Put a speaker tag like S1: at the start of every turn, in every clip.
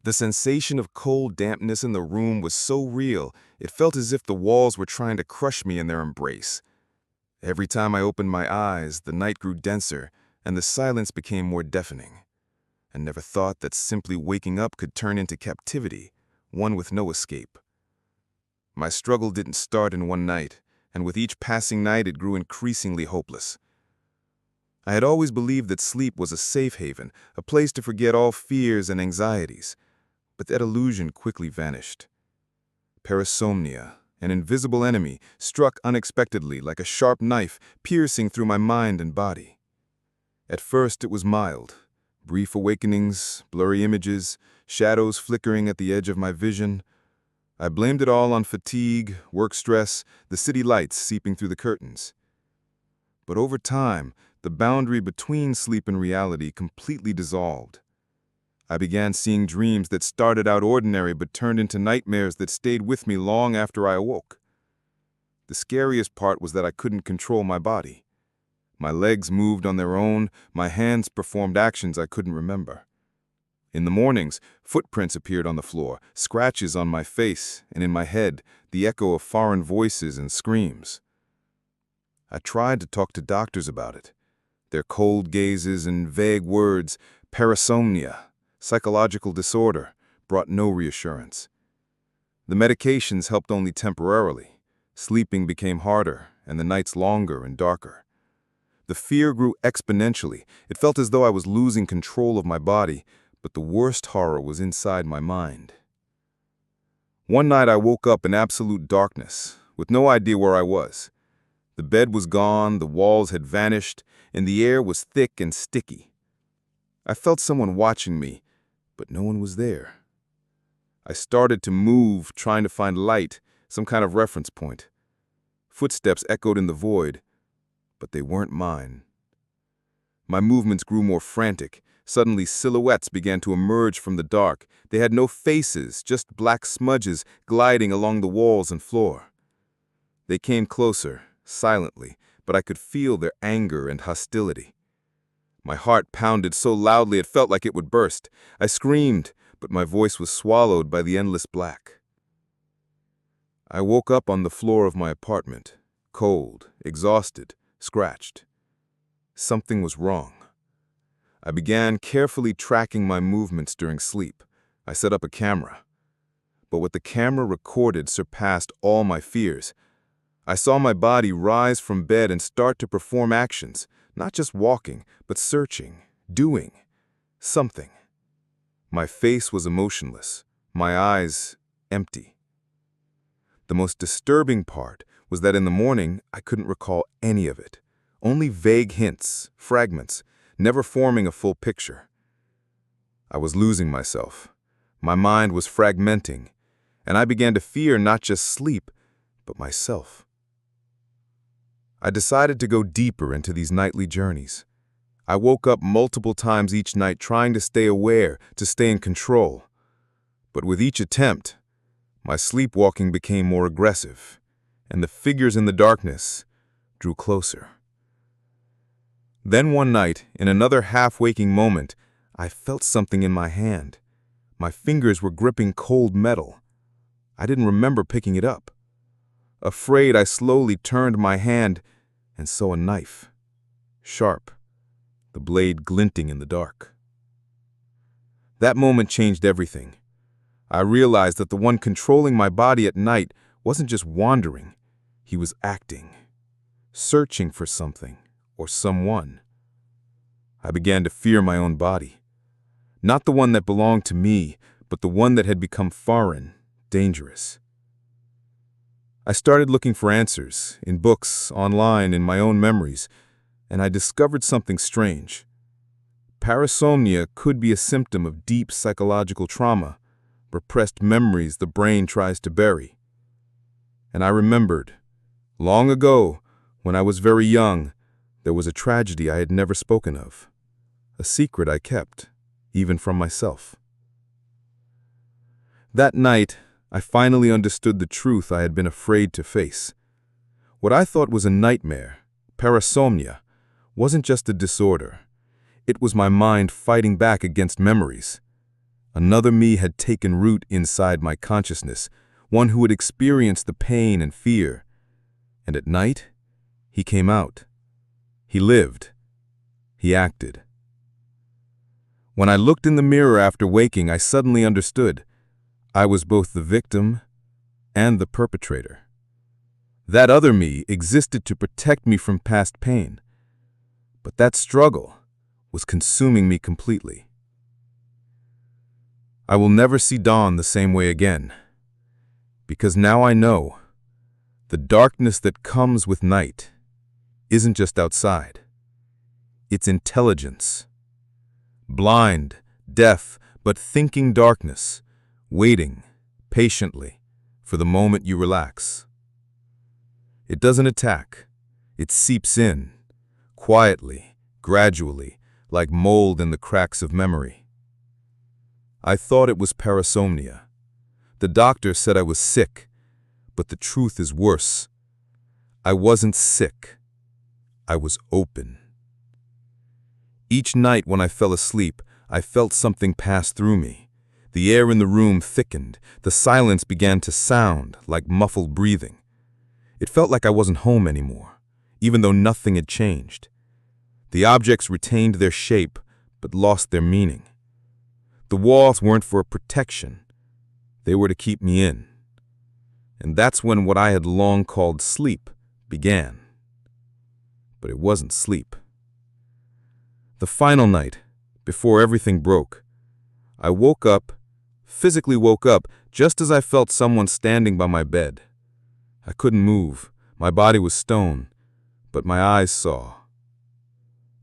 S1: The sensation of cold dampness in the room was so real, it felt as if the walls were trying to crush me in their embrace. Every time I opened my eyes, the night grew denser, and the silence became more deafening. I never thought that simply waking up could turn into captivity, one with no escape. My struggle didn't start in one night, and with each passing night it grew increasingly hopeless. I had always believed that sleep was a safe haven, a place to forget all fears and anxieties. But that illusion quickly vanished. Parasomnia, an invisible enemy, struck unexpectedly like a sharp knife, piercing through my mind and body. At first it was mild. Brief awakenings, blurry images, shadows flickering at the edge of my vision. I blamed it all on fatigue, work stress, the city lights seeping through the curtains. But over time, the boundary between sleep and reality completely dissolved. I began seeing dreams that started out ordinary but turned into nightmares that stayed with me long after I awoke. The scariest part was that I couldn't control my body. My legs moved on their own, my hands performed actions I couldn't remember. In the mornings, footprints appeared on the floor, scratches on my face, and in my head, the echo of foreign voices and screams. I tried to talk to doctors about it. Their cold gazes and vague words, parasomnia, psychological disorder, brought no reassurance. The medications helped only temporarily. Sleeping became harder, and the nights longer and darker. The fear grew exponentially. It felt as though I was losing control of my body, but the worst horror was inside my mind. One night I woke up in absolute darkness, with no idea where I was. The bed was gone, the walls had vanished, and the air was thick and sticky. I felt someone watching me, but no one was there. I started to move, trying to find light, some kind of reference point. Footsteps echoed in the void, but they weren't mine. My movements grew more frantic. Suddenly, silhouettes began to emerge from the dark. They had no faces, just black smudges gliding along the walls and floor. They came closer, silently, but I could feel their anger and hostility. My heart pounded so loudly it felt like it would burst. I screamed, but my voice was swallowed by the endless black. I woke up on the floor of my apartment, cold, exhausted, scratched. Something was wrong. I began carefully tracking my movements during sleep. I set up a camera. But what the camera recorded surpassed all my fears. I saw my body rise from bed and start to perform actions, not just walking, but searching, doing something. My face was emotionless, my eyes empty. The most disturbing part was that in the morning, I couldn't recall any of it. Only vague hints, fragments, never forming a full picture. I was losing myself. My mind was fragmenting, and I began to fear not just sleep, but myself. I decided to go deeper into these nightly journeys. I woke up multiple times each night trying to stay aware, to stay in control. But with each attempt, my sleepwalking became more aggressive, and the figures in the darkness drew closer. Then one night, in another half-waking moment, I felt something in my hand. My fingers were gripping cold metal. I didn't remember picking it up. Afraid, I slowly turned my hand and saw a knife, sharp, the blade glinting in the dark. That moment changed everything. I realized that the one controlling my body at night wasn't just wandering, he was acting, searching for something or someone. I began to fear my own body, not the one that belonged to me, but the one that had become foreign, dangerous. I started looking for answers, in books, online, in my own memories, and I discovered something strange. Parasomnia could be a symptom of deep psychological trauma, repressed memories the brain tries to bury. And I remembered, long ago, when I was very young, there was a tragedy I had never spoken of, a secret I kept, even from myself. That night, I finally understood the truth I had been afraid to face. What I thought was a nightmare, parasomnia, wasn't just a disorder. It was my mind fighting back against memories. Another me had taken root inside my consciousness, one who had experienced the pain and fear. And at night, he came out. He lived. He acted. When I looked in the mirror after waking, I suddenly understood. I was both the victim and the perpetrator. That other me existed to protect me from past pain. But that struggle was consuming me completely. I will never see dawn the same way again, because now I know the darkness that comes with night isn't just outside. It's intelligence. Blind, deaf, but thinking darkness, waiting patiently for the moment you relax. It doesn't attack. It seeps in, quietly, gradually, like mold in the cracks of memory. I thought it was parasomnia. The doctor said I was sick, but the truth is worse. I wasn't sick. I was open. Each night when I fell asleep, I felt something pass through me. The air in the room thickened. The silence began to sound like muffled breathing. It felt like I wasn't home anymore, even though nothing had changed. The objects retained their shape, but lost their meaning. The walls weren't for protection. They were to keep me in. And that's when what I had long called sleep began. But it wasn't sleep. The final night, before everything broke, I physically woke up, just as I felt someone standing by my bed. I couldn't move. My body was stone, but my eyes saw.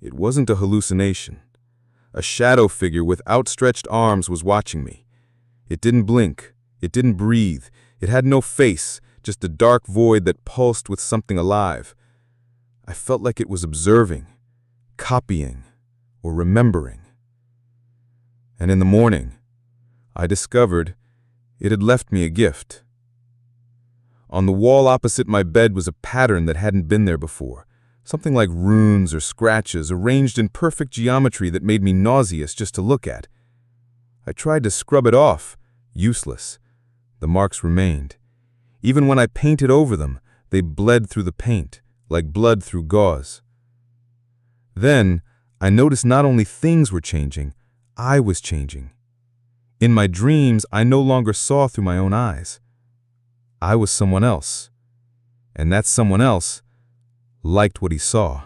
S1: It wasn't a hallucination. A shadow figure with outstretched arms was watching me. It didn't blink. It didn't breathe. It had no face, just a dark void that pulsed with something alive. I felt like it was observing, copying, or remembering. And in the morning, I discovered it had left me a gift. On the wall opposite my bed was a pattern that hadn't been there before, something like runes or scratches arranged in perfect geometry that made me nauseous just to look at. I tried to scrub it off. Useless. The marks remained. Even when I painted over them, they bled through the paint, like blood through gauze. Then, I noticed not only things were changing, I was changing. In my dreams, I no longer saw through my own eyes. I was someone else, and that someone else liked what he saw.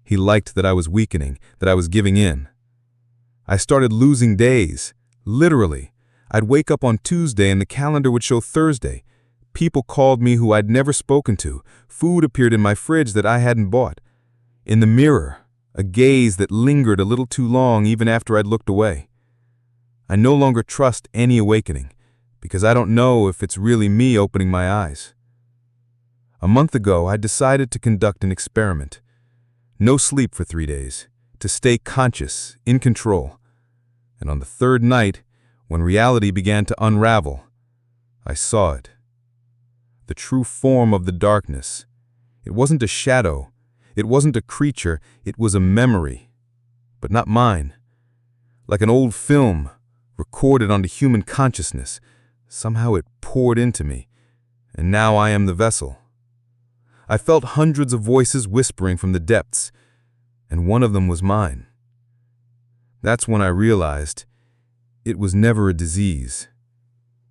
S1: He liked that I was weakening, that I was giving in. I started losing days, literally. I'd wake up on Tuesday and the calendar would show Thursday. People called me who I'd never spoken to. Food appeared in my fridge that I hadn't bought. In the mirror, a gaze that lingered a little too long even after I'd looked away. I no longer trust any awakening, because I don't know if it's really me opening my eyes. A month ago, I decided to conduct an experiment. No sleep for 3 days, to stay conscious, in control. And on the third night, when reality began to unravel, I saw it. The true form of the darkness. It wasn't a shadow. It wasn't a creature. It was a memory. But not mine. Like an old film, recorded onto human consciousness. Somehow it poured into me, and now I am the vessel. I felt hundreds of voices whispering from the depths, and one of them was mine. That's when I realized it was never a disease.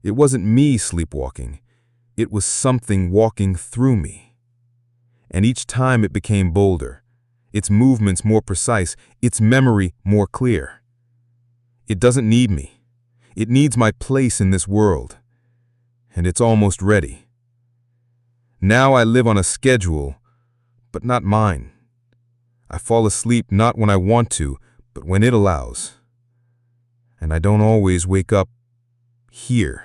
S1: It wasn't me sleepwalking. It was something walking through me. And each time it became bolder, its movements more precise, its memory more clear. It doesn't need me. It needs my place in this world, and it's almost ready. Now I live on a schedule, but not mine. I fall asleep not when I want to, but when it allows. And I don't always wake up here.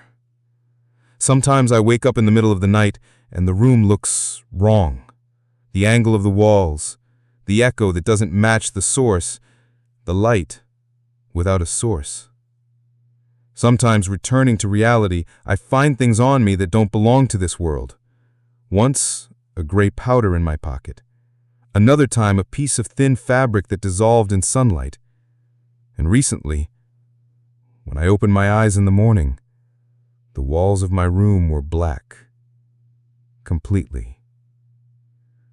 S1: Sometimes I wake up in the middle of the night and the room looks wrong. The angle of the walls, the echo that doesn't match the source, the light without a source. Sometimes returning to reality, I find things on me that don't belong to this world. Once, a gray powder in my pocket. Another time, a piece of thin fabric that dissolved in sunlight. And recently, When I opened my eyes in the morning, the walls of my room were black. Completely.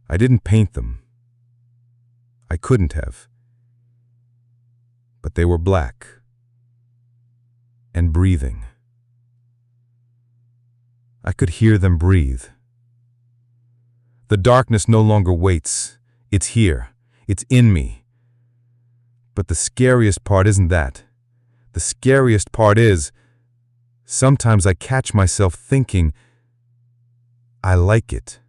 S1: I didn't paint them. I couldn't have. But they were black. And breathing. I could hear them breathe. The darkness no longer waits. It's here. It's in me. But the scariest part isn't that. The scariest part is, sometimes I catch myself thinking, I like it.